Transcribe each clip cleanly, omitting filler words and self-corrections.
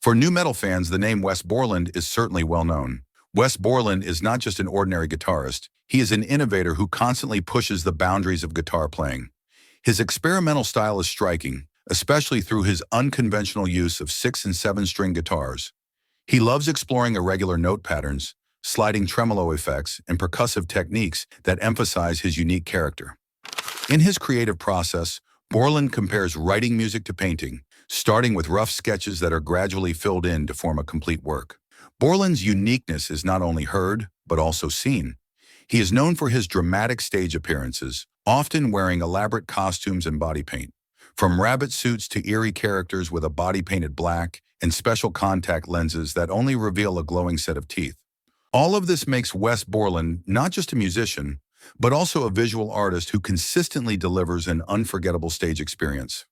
For nu metal fans, the name Wes Borland is certainly well known. Wes Borland is not just an ordinary guitarist, he is an innovator who constantly pushes the boundaries of guitar playing. His experimental style is striking, especially through his unconventional use of 6 and 7-string guitars. He loves exploring irregular note patterns, sliding tremolo effects, and percussive techniques that emphasize his unique character. In his creative process, Borland compares writing music to painting, starting with rough sketches that are gradually filled in to form a complete work. Borland's uniqueness is not only heard, but also seen. He is known for his dramatic stage appearances, often wearing elaborate costumes and body paint. From rabbit suits to eerie characters with a body painted black and special contact lenses that only reveal a glowing set of teeth. All of this makes Wes Borland not just a musician, but also a visual artist who consistently delivers an unforgettable stage experience.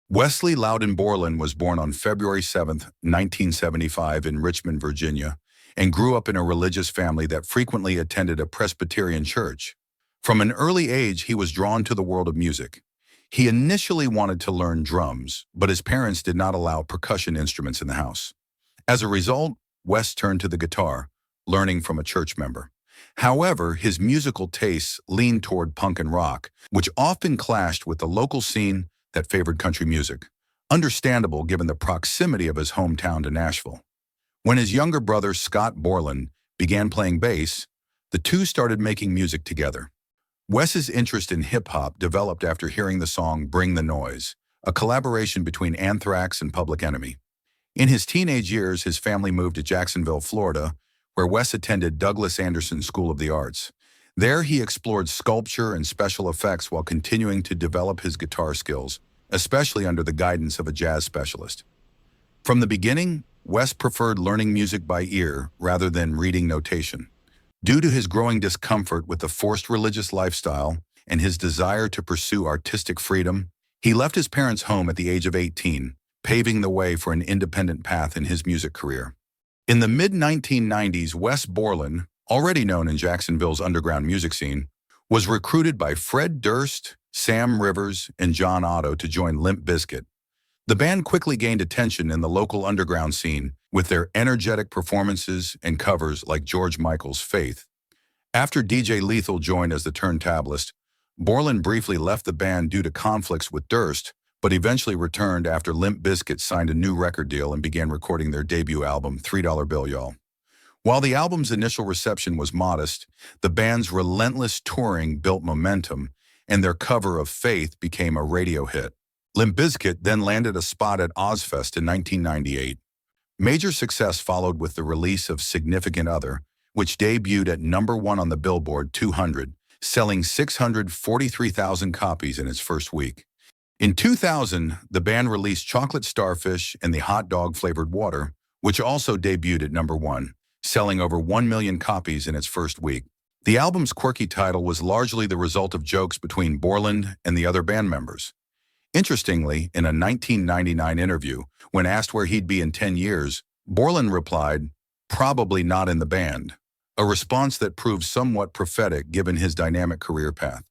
Wesley Loudon Borland was born on February 7, 1975 in Richmond, Virginia, and grew up in a religious family that frequently attended a Presbyterian church. From an early age, he was drawn to the world of music. He initially wanted to learn drums, but his parents did not allow percussion instruments in the house. As a result, Wes turned to the guitar, learning from a church member. However, his musical tastes leaned toward punk and rock, which often clashed with the local scene that favored country music. Understandable given the proximity of his hometown to Nashville. When his younger brother, Scott Borland, began playing bass, the two started making music together. Wes's interest in hip-hop developed after hearing the song Bring the Noise, a collaboration between Anthrax and Public Enemy. In his teenage years, his family moved to Jacksonville, Florida, where Wes attended Douglas Anderson School of the Arts. There, he explored sculpture and special effects while continuing to develop his guitar skills, especially under the guidance of a jazz specialist. From the beginning, Wes preferred learning music by ear rather than reading notation. Due to his growing discomfort with the forced religious lifestyle and his desire to pursue artistic freedom, he left his parents' home at the age of 18, paving the way for an independent path in his music career. In the mid-1990s, Wes Borland, already known in Jacksonville's underground music scene, was recruited by Fred Durst, Sam Rivers, and John Otto to join Limp Bizkit. The band quickly gained attention in the local underground scene with their energetic performances and covers like George Michael's Faith. After DJ Lethal joined as the turntablist, Borland briefly left the band due to conflicts with Durst, but eventually returned after Limp Bizkit signed a new record deal and began recording their debut album, $3 Bill Y'all. While the album's initial reception was modest, the band's relentless touring built momentum, and their cover of Faith became a radio hit. Limp Bizkit then landed a spot at Ozfest in 1998. Major success followed with the release of Significant Other, which debuted at #1 on the Billboard 200, selling 643,000 copies in its first week. In 2000, the band released Chocolate Starfish and the Hot Dog Flavored Water, which also debuted at #1, selling over 1 million copies in its first week. The album's quirky title was largely the result of jokes between Borland and the other band members. Interestingly, in a 1999 interview, when asked where he'd be in 10 years, Borland replied, "Probably not in the band," a response that proved somewhat prophetic given his dynamic career path.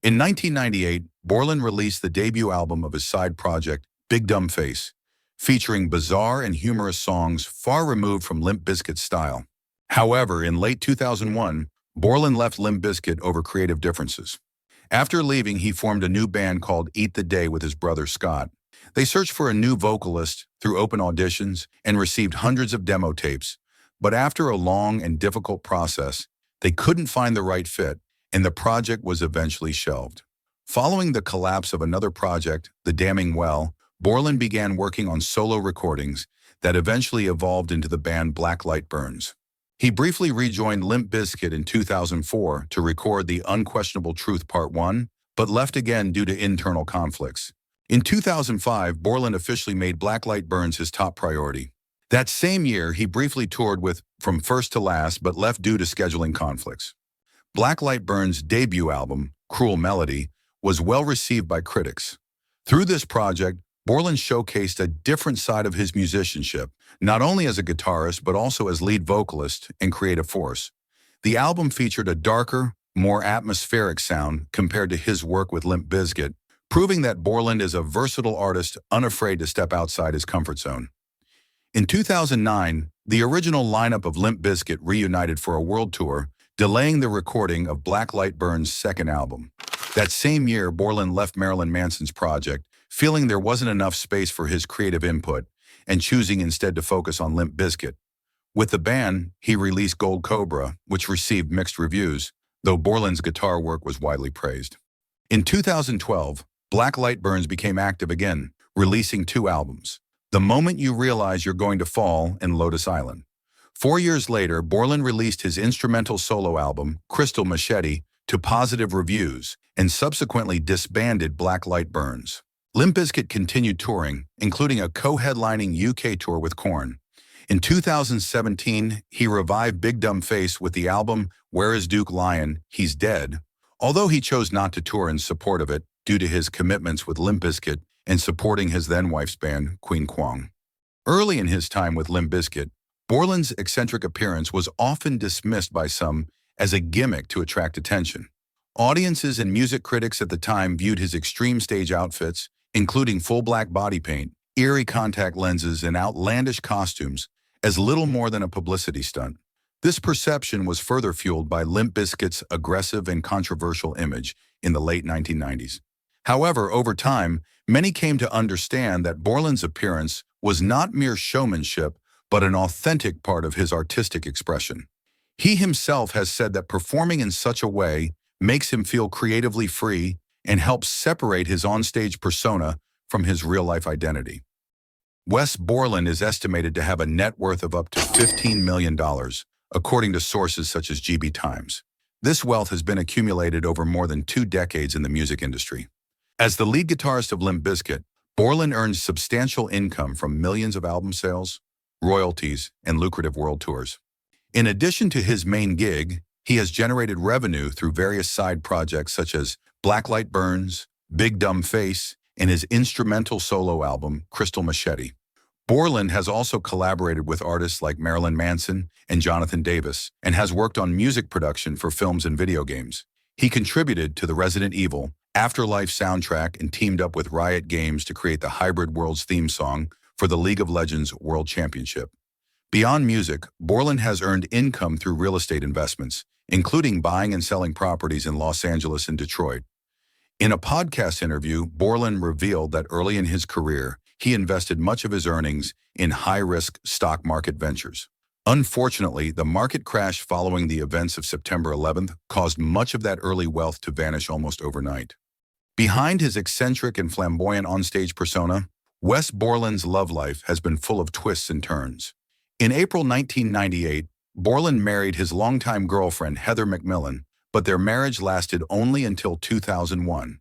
In 1998, Borland released the debut album of his side project, Big Dumb Face, featuring bizarre and humorous songs far removed from Limp Bizkit's style. However, in late 2001, Borland left Limp Bizkit over creative differences. After leaving, he formed a new band called Eat the Day with his brother Scott. They searched for a new vocalist through open auditions and received hundreds of demo tapes, but after a long and difficult process, they couldn't find the right fit, and the project was eventually shelved. Following the collapse of another project, The Damning Well, Borland began working on solo recordings that eventually evolved into the band Black Light Burns. He briefly rejoined Limp Bizkit in 2004 to record The Unquestionable Truth Part 1, but left again due to internal conflicts. In 2005, Borland officially made Black Light Burns his top priority. That same year, he briefly toured with From First to Last, but left due to scheduling conflicts. Black Light Burns' debut album, Cruel Melody, was well received by critics. Through this project, Borland showcased a different side of his musicianship, not only as a guitarist but also as lead vocalist and creative force. The album featured a darker, more atmospheric sound compared to his work with Limp Bizkit, proving that Borland is a versatile artist unafraid to step outside his comfort zone. In 2009, the original lineup of Limp Bizkit reunited for a world tour, delaying the recording of Black Light Burn's second album. That same year, Borland left Marilyn Manson's project, feeling there wasn't enough space for his creative input, and choosing instead to focus on Limp Bizkit. With the band, he released Gold Cobra, which received mixed reviews, though Borland's guitar work was widely praised. In 2012, Black Light Burns became active again, releasing 2 albums, The Moment You Realize You're Going to Fall and Lotus Island. 4 years later, Borland released his instrumental solo album, Crystal Machete, to positive reviews, and subsequently disbanded Black Light Burns. Limp Bizkit continued touring, including a co-headlining UK tour with Korn. In 2017, he revived Big Dumb Face with the album Where Is Duke Lion? He's Dead, although he chose not to tour in support of it due to his commitments with Limp Bizkit and supporting his then-wife's band, Queen Kwang. Early in his time with Limp Bizkit, Borland's eccentric appearance was often dismissed by some as a gimmick to attract attention. Audiences and music critics at the time viewed his extreme stage outfits, including full black body paint, eerie contact lenses, and outlandish costumes, as little more than a publicity stunt. This perception was further fueled by Limp Bizkit's aggressive and controversial image in the late 1990s. However, over time, many came to understand that Borland's appearance was not mere showmanship, but an authentic part of his artistic expression. He himself has said that performing in such a way makes him feel creatively free and helps separate his onstage persona from his real-life identity. Wes Borland is estimated to have a net worth of up to $15 million, according to sources such as GB Times. This wealth has been accumulated over more than 2 decades in the music industry. As the lead guitarist of Limp Bizkit, Borland earns substantial income from millions of album sales, royalties, and lucrative world tours. In addition to his main gig, he has generated revenue through various side projects such as Black Light Burns, Big Dumb Face, and his instrumental solo album, Crystal Machete. Borland has also collaborated with artists like Marilyn Manson and Jonathan Davis, and has worked on music production for films and video games. He contributed to the Resident Evil Afterlife soundtrack and teamed up with Riot Games to create the Hybrid Worlds theme song for the League of Legends World Championship. Beyond music, Borland has earned income through real estate investments, including buying and selling properties in Los Angeles and Detroit. In a podcast interview, Borland revealed that early in his career, he invested much of his earnings in high-risk stock market ventures. Unfortunately, the market crash following the events of September 11th caused much of that early wealth to vanish almost overnight. Behind his eccentric and flamboyant onstage persona, Wes Borland's love life has been full of twists and turns. In April 1998, Borland married his longtime girlfriend Heather McMillan, but their marriage lasted only until 2001.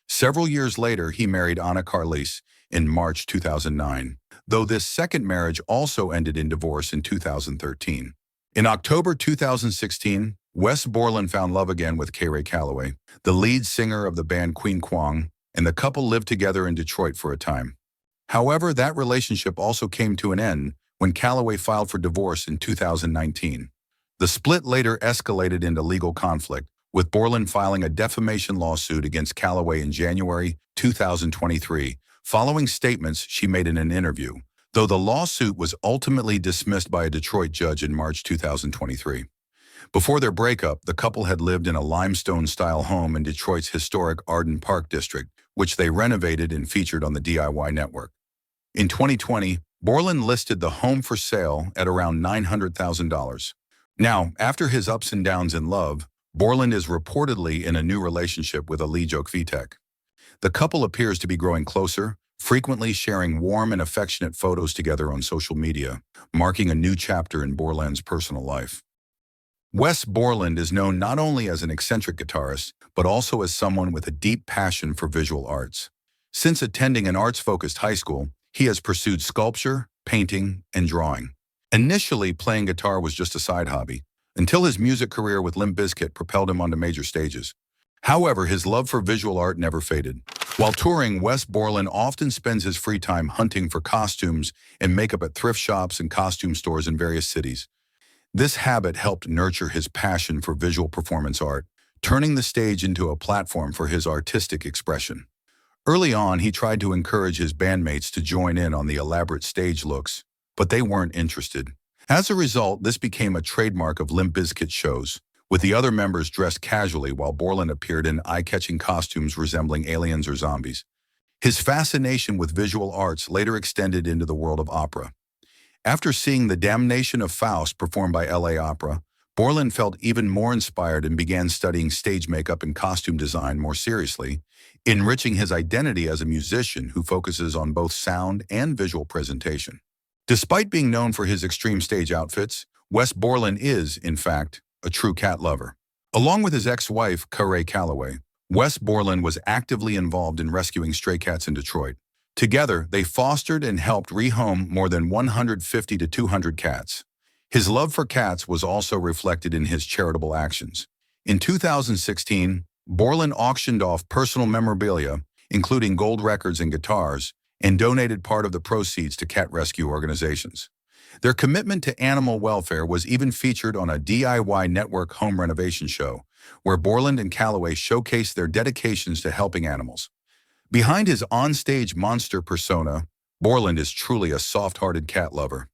Several years later, he married Anna Carlise in March 2009, though this second marriage also ended in divorce in 2013. In October 2016, Wes Borland found love again with Ray Calloway, the lead singer of the band Queen Kwang, and the couple lived together in Detroit for a time. However, that relationship also came to an end when Calloway filed for divorce in 2019. The split later escalated into legal conflict, with Borland filing a defamation lawsuit against Calloway in January 2023, following statements she made in an interview, though the lawsuit was ultimately dismissed by a Detroit judge in March 2023. Before their breakup, the couple had lived in a limestone-style home in Detroit's historic Arden Park district, which they renovated and featured on the DIY network. In 2020, Borland listed the home for sale at around $900,000. Now, after his ups and downs in love, Borland is reportedly in a new relationship with Lee Jokvitek. The couple appears to be growing closer, frequently sharing warm and affectionate photos together on social media, marking a new chapter in Borland's personal life. Wes Borland is known not only as an eccentric guitarist, but also as someone with a deep passion for visual arts. Since attending an arts-focused high school, he has pursued sculpture, painting, and drawing. Initially, playing guitar was just a side hobby, until his music career with Limp Bizkit propelled him onto major stages. However, his love for visual art never faded. While touring, Wes Borland often spends his free time hunting for costumes and makeup at thrift shops and costume stores in various cities. This habit helped nurture his passion for visual performance art, turning the stage into a platform for his artistic expression. Early on, he tried to encourage his bandmates to join in on the elaborate stage looks, but they weren't interested. As a result, this became a trademark of Limp Bizkit shows, with the other members dressed casually while Borland appeared in eye-catching costumes resembling aliens or zombies. His fascination with visual arts later extended into the world of opera. After seeing The Damnation of Faust performed by LA Opera, Borland felt even more inspired and began studying stage makeup and costume design more seriously, enriching his identity as a musician who focuses on both sound and visual presentation. Despite being known for his extreme stage outfits, Wes Borland is, in fact, a true cat lover. Along with his ex-wife, Carey Calloway, Wes Borland was actively involved in rescuing stray cats in Detroit. Together, they fostered and helped rehome more than 150 to 200 cats. His love for cats was also reflected in his charitable actions. In 2016, Borland auctioned off personal memorabilia, including gold records and guitars, and donated part of the proceeds to cat rescue organizations. Their commitment to animal welfare was even featured on a DIY network home renovation show, where Borland and Calloway showcased their dedications to helping animals. Behind his on-stage monster persona, Borland is truly a soft-hearted cat lover.